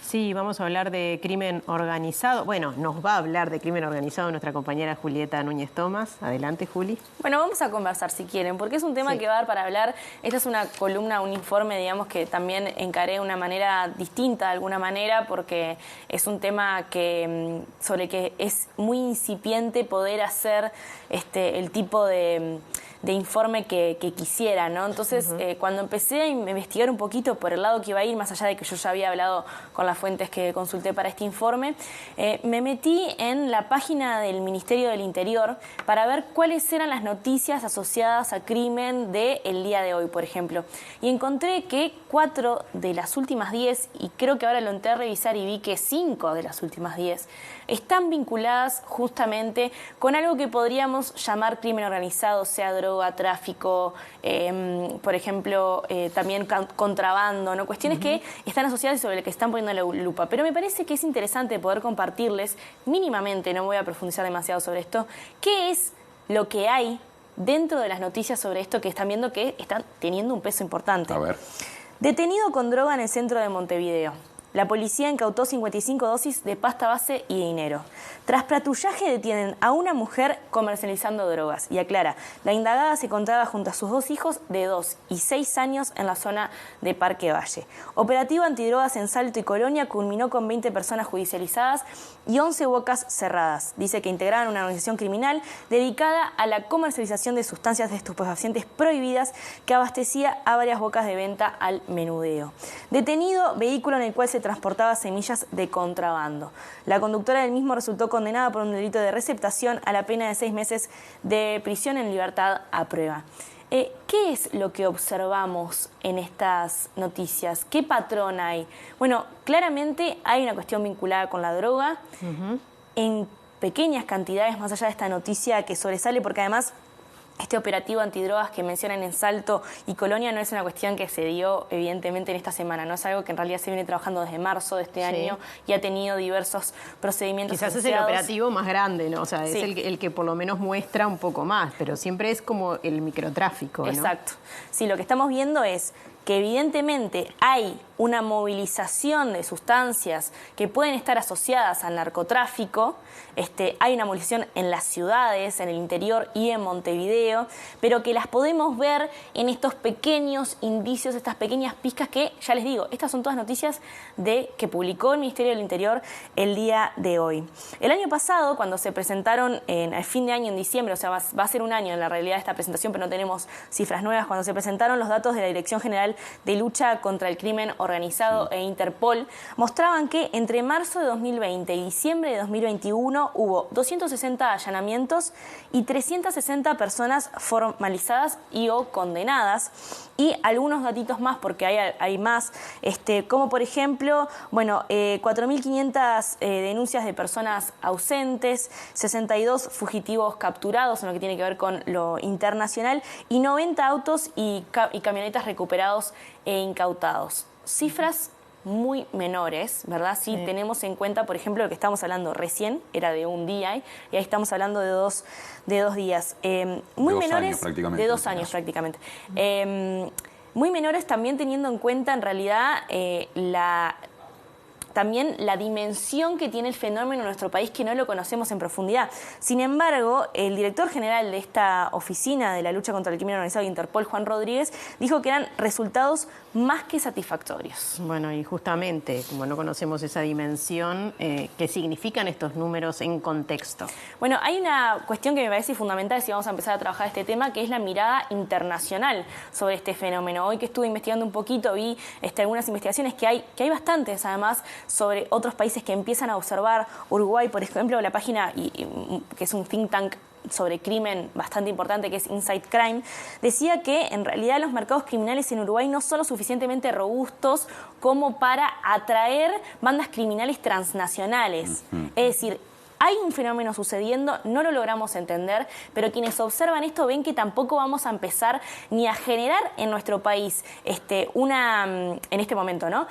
Sí, vamos a hablar de crimen organizado. Bueno, nos va a hablar de crimen organizado nuestra compañera Julieta Núñez Tomás. Adelante, Juli. Bueno, vamos a conversar si quieren, porque es un tema que va a dar para hablar. Esta es una columna, un informe, digamos, que también encaré de una manera distinta, de alguna manera, porque es un tema que sobre el que es muy incipiente poder hacer el tipo de informe que quisiera, ¿no? Entonces, cuando empecé a investigar un poquito por el lado que iba a ir, más allá de que yo ya había hablado con las fuentes que consulté para este informe, me metí en la página del Ministerio del Interior para ver cuáles eran las noticias asociadas a crimen del día de hoy, por ejemplo. Y encontré que 4 de las últimas 10, y creo que ahora lo entré a revisar y vi que 5 de las últimas 10, están vinculadas justamente con algo que podríamos llamar crimen organizado, sea droga, tráfico, por ejemplo, también contrabando, ¿no? Cuestiones que están asociadas y sobre las que están poniendo la lupa. Pero me parece que es interesante poder compartirles mínimamente, no voy a profundizar demasiado sobre esto, qué es lo que hay dentro de las noticias sobre esto que están viendo que están teniendo un peso importante. A ver. Detenido con droga en el centro de Montevideo. La policía incautó 55 dosis de pasta base y dinero. Tras patrullaje detienen a una mujer comercializando drogas. Y aclara, la indagada se encontraba junto a sus 2 hijos de 2 y 6 años en la zona de Parque Valle. Operativo antidrogas en Salto y Colonia culminó con 20 personas judicializadas y 11 bocas cerradas. Dice que integraban una organización criminal dedicada a la comercialización de sustancias de estupefacientes prohibidas que abastecía a varias bocas de venta al menudeo. Detenido vehículo en el cual se transportaba semillas de contrabando. La conductora del mismo resultó condenada por un delito de receptación a la pena de 6 meses de prisión en libertad a prueba. ¿Qué es lo que observamos en estas noticias? ¿Qué patrón hay? Bueno, claramente hay una cuestión vinculada con la droga en pequeñas cantidades, más allá de esta noticia que sobresale, porque además este operativo antidrogas que mencionan en Salto y Colonia no es una cuestión que se dio evidentemente en esta semana, no es algo que en realidad se viene trabajando desde marzo de este año y ha tenido diversos procedimientos Quizás asociados. es el operativo más grande, ¿no? O sea, es el que por lo menos muestra un poco más, pero siempre es como el microtráfico, ¿no? Exacto. Sí, lo que estamos viendo es que evidentemente hay una movilización de sustancias que pueden estar asociadas al narcotráfico, hay una movilización en las ciudades, en el interior y en Montevideo, pero que las podemos ver en estos pequeños indicios, estas pequeñas pizcas que, ya les digo, estas son todas noticias que publicó el Ministerio del Interior el día de hoy. El año pasado, cuando se presentaron al fin de año, en diciembre, o sea, va a ser un año en la realidad de esta presentación, pero no tenemos cifras nuevas, cuando se presentaron los datos de la Dirección General de Lucha contra el Crimen Organizado e Interpol, mostraban que entre marzo de 2020 y diciembre de 2021 hubo 260 allanamientos y 360 personas formalizadas y o condenadas. Y algunos datitos más, porque hay más, como por ejemplo, 4.500 denuncias de personas ausentes, 62 fugitivos capturados en lo que tiene que ver con lo internacional y 90 autos y camionetas recuperados e incautados. Cifras muy menores, ¿verdad? Si tenemos en cuenta, por ejemplo, lo que estamos hablando recién, era de un día, y ahí estamos hablando de dos días. Muy menores, de 2 años prácticamente. Muy menores también teniendo en cuenta, en realidad, también la dimensión que tiene el fenómeno en nuestro país, que no lo conocemos en profundidad. Sin embargo, el director general de esta oficina de la lucha contra el crimen organizado de Interpol, Juan Rodríguez, dijo que eran resultados más que satisfactorios. Bueno, y justamente, como no conocemos esa dimensión, ¿qué significan estos números en contexto? Bueno, hay una cuestión que me parece fundamental si vamos a empezar a trabajar este tema, que es la mirada internacional sobre este fenómeno. Hoy que estuve investigando un poquito, vi algunas investigaciones que hay bastantes, además, sobre otros países que empiezan a observar. Uruguay, por ejemplo, la página, que es un think tank sobre crimen bastante importante, que es Inside Crime, decía que en realidad los mercados criminales en Uruguay no son lo suficientemente robustos como para atraer bandas criminales transnacionales. Es decir, hay un fenómeno sucediendo, no lo logramos entender, pero quienes observan esto ven que tampoco vamos a empezar ni a generar en nuestro país en este momento, ¿no?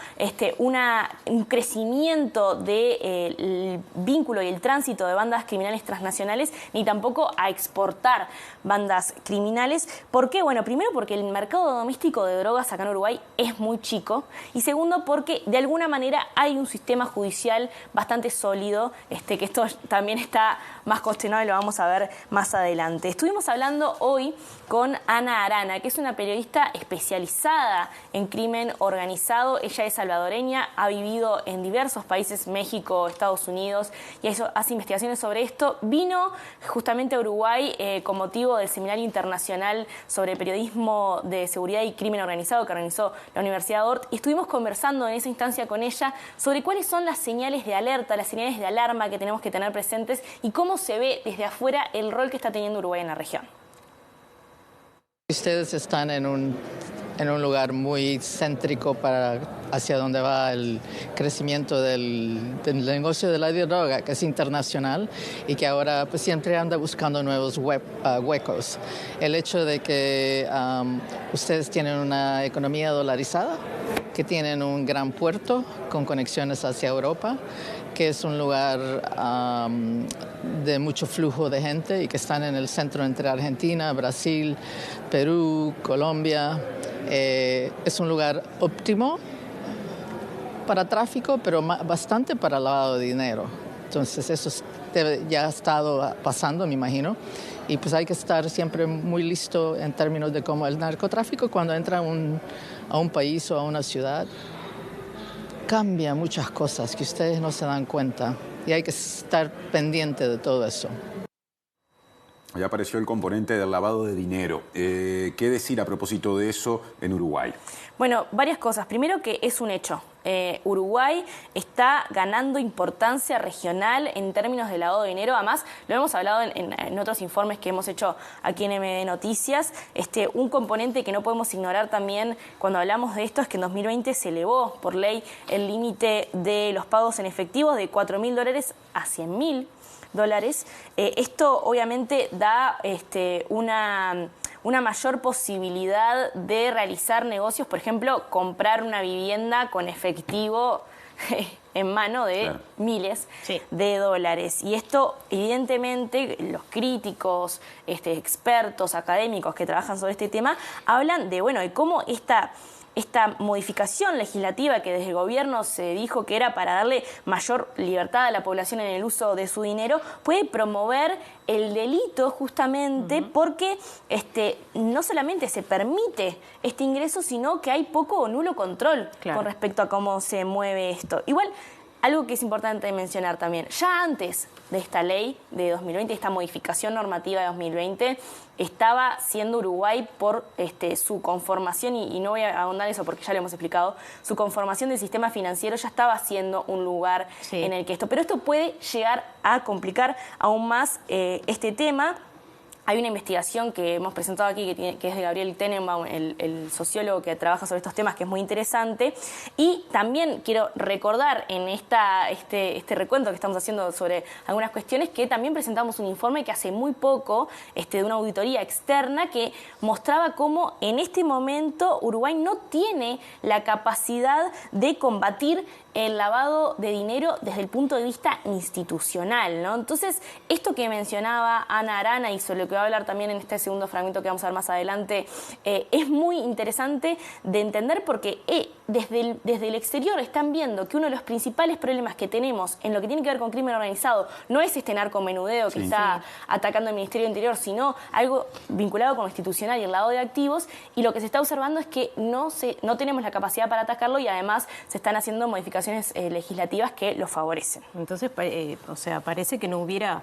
Un crecimiento del vínculo y el tránsito de bandas criminales transnacionales, ni tampoco a exportar bandas criminales. ¿Por qué? Bueno, primero porque el mercado doméstico de drogas acá en Uruguay es muy chico, y segundo porque de alguna manera hay un sistema judicial bastante sólido, que esto también está más cuestionado y lo vamos a ver más adelante. Estuvimos hablando hoy con Ana Arana, que es una periodista especializada en crimen organizado. Ella es salvadoreña, ha vivido en diversos países, México, Estados Unidos, y hace investigaciones sobre esto. Vino justamente a Uruguay con motivo del Seminario Internacional sobre Periodismo de Seguridad y Crimen Organizado que organizó la Universidad Ort, y estuvimos conversando en esa instancia con ella sobre cuáles son las señales de alerta, las señales de alarma que tenemos que tener presentes y cómo se ve desde afuera el rol que está teniendo Uruguay en la región. Ustedes están en un lugar muy céntrico hacia donde va el crecimiento del negocio de la droga, que es internacional y que ahora pues, siempre anda buscando nuevos huecos. El hecho de que ustedes tienen una economía dolarizada, que tienen un gran puerto con conexiones hacia Europa, que es un lugar de mucho flujo de gente y que están en el centro entre Argentina, Brasil, Perú, Colombia. Es un lugar óptimo para tráfico, pero bastante para lavado de dinero. Entonces eso ya ha estado pasando, me imagino. Y pues hay que estar siempre muy listo en términos de cómo el narcotráfico, cuando entra a un país o a una ciudad, cambia muchas cosas que ustedes no se dan cuenta y hay que estar pendiente de todo eso. Ya apareció el componente del lavado de dinero. ¿Qué decir a propósito de eso en Uruguay? Bueno, varias cosas. Primero que es un hecho. Uruguay está ganando importancia regional en términos de lavado de dinero. Además, lo hemos hablado en otros informes que hemos hecho aquí en MD Noticias. Un componente que no podemos ignorar también cuando hablamos de esto es que en 2020 se elevó por ley el límite de los pagos en efectivo de $4.000 a $100.000. Esto obviamente da una mayor posibilidad de realizar negocios, por ejemplo, comprar una vivienda con efectivo en mano de claro, miles de dólares. Y esto, evidentemente, los críticos, expertos, académicos que trabajan sobre este tema, hablan de cómo esta modificación legislativa que desde el gobierno se dijo que era para darle mayor libertad a la población en el uso de su dinero, puede promover el delito justamente porque no solamente se permite este ingreso, sino que hay poco o nulo control con respecto a cómo se mueve esto. Igual, algo que es importante mencionar también, ya antes de esta ley de 2020, esta modificación normativa de 2020, estaba siendo Uruguay por su conformación, y no voy a ahondar eso porque ya lo hemos explicado, su conformación del sistema financiero ya estaba siendo un lugar en el que pero esto puede llegar a complicar aún más este tema. Hay una investigación que hemos presentado aquí que es de Gabriel Tenenbaum, el sociólogo que trabaja sobre estos temas, que es muy interesante. Y también quiero recordar en este recuento que estamos haciendo sobre algunas cuestiones que también presentamos un informe que hace muy poco de una auditoría externa que mostraba cómo en este momento Uruguay no tiene la capacidad de combatir el lavado de dinero desde el punto de vista institucional, ¿no? Entonces, esto que mencionaba Ana Arana y sobre lo que va a hablar también en este segundo fragmento que vamos a ver más adelante, es muy interesante de entender porque desde el exterior están viendo que uno de los principales problemas que tenemos en lo que tiene que ver con crimen organizado no es este narcomenudeo que está atacando el Ministerio del Interior, sino algo vinculado con lo institucional y el lavado de activos, y lo que se está observando es que no tenemos la capacidad para atacarlo y además se están haciendo modificaciones legislativas que lo favorecen. Entonces, parece que no hubiera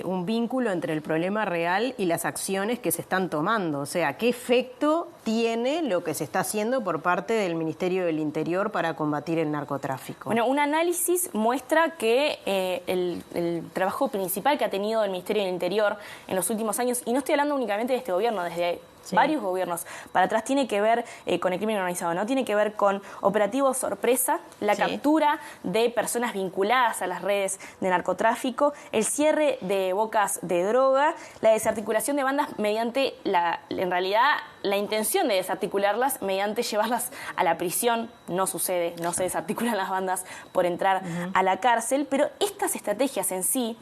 un vínculo entre el problema real y las acciones que se están tomando. O sea, ¿qué efecto tiene lo que se está haciendo por parte del Ministerio del Interior para combatir el narcotráfico? Bueno, un análisis muestra que el trabajo principal que ha tenido el Ministerio del Interior en los últimos años, y no estoy hablando únicamente de este gobierno, desde varios gobiernos para atrás, tiene que ver con el crimen organizado, ¿no? Tiene que ver con operativos sorpresa, la captura de personas vinculadas a las redes de narcotráfico, el cierre de bocas de droga, la desarticulación de bandas mediante en realidad, la intención de desarticularlas mediante llevarlas a la prisión. No sucede, no se desarticulan las bandas por entrar a la cárcel, pero estas estrategias en sí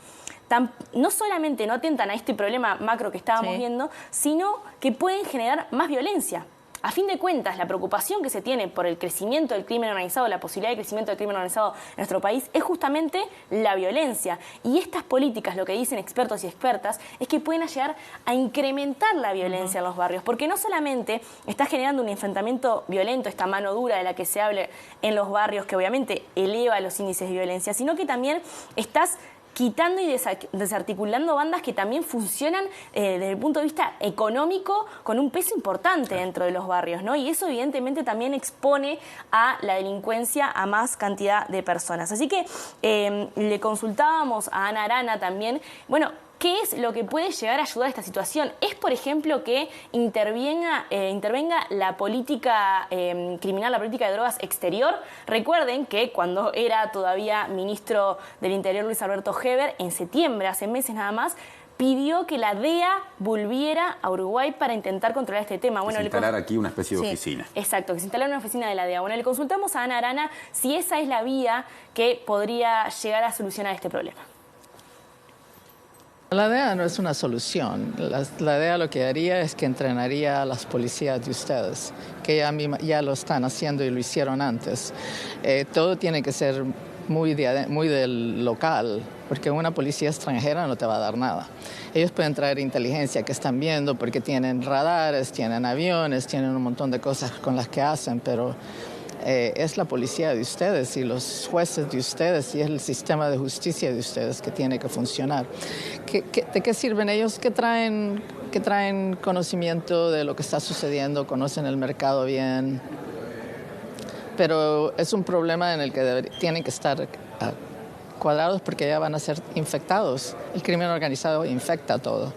no solamente no atentan a este problema macro que estábamos viendo, sino que pueden generar más violencia. A fin de cuentas, la preocupación que se tiene por el crecimiento del crimen organizado, la posibilidad de crecimiento del crimen organizado en nuestro país, es justamente la violencia. Y estas políticas, lo que dicen expertos y expertas, es que pueden llegar a incrementar la violencia en los barrios, porque no solamente está generando un enfrentamiento violento, esta mano dura de la que se habla en los barrios, que obviamente eleva los índices de violencia, sino que también estás quitando y desarticulando bandas que también funcionan desde el punto de vista económico con un peso importante dentro de los barrios, ¿no? Y eso evidentemente también expone a la delincuencia a más cantidad de personas. Así que le consultábamos a Ana Arana también, bueno, ¿qué es lo que puede llegar a ayudar a esta situación? ¿Es, por ejemplo, que intervenga la política criminal, la política de drogas exterior? Recuerden que cuando era todavía ministro del Interior Luis Alberto Heber, en septiembre, hace meses nada más, pidió que la DEA volviera a Uruguay para intentar controlar este tema. Bueno, instalar aquí una especie de oficina. Exacto, que se instalara una oficina de la DEA. Bueno, le consultamos a Ana Arana si esa es la vía que podría llegar a solucionar este problema. La DEA no es una solución. La DEA lo que haría es que entrenaría a las policías de ustedes, que ya lo están haciendo y lo hicieron antes. Todo tiene que ser muy del local, porque una policía extranjera no te va a dar nada. Ellos pueden traer inteligencia que están viendo porque tienen radares, tienen aviones, tienen un montón de cosas con las que hacen, pero es la policía de ustedes y los jueces de ustedes y es el sistema de justicia de ustedes que tiene que funcionar. ¿De qué sirven ellos? Que traen conocimiento de lo que está sucediendo, conocen el mercado bien, pero es un problema en el que tienen que estar cuadrados porque ya van a ser infectados. El crimen organizado infecta todo.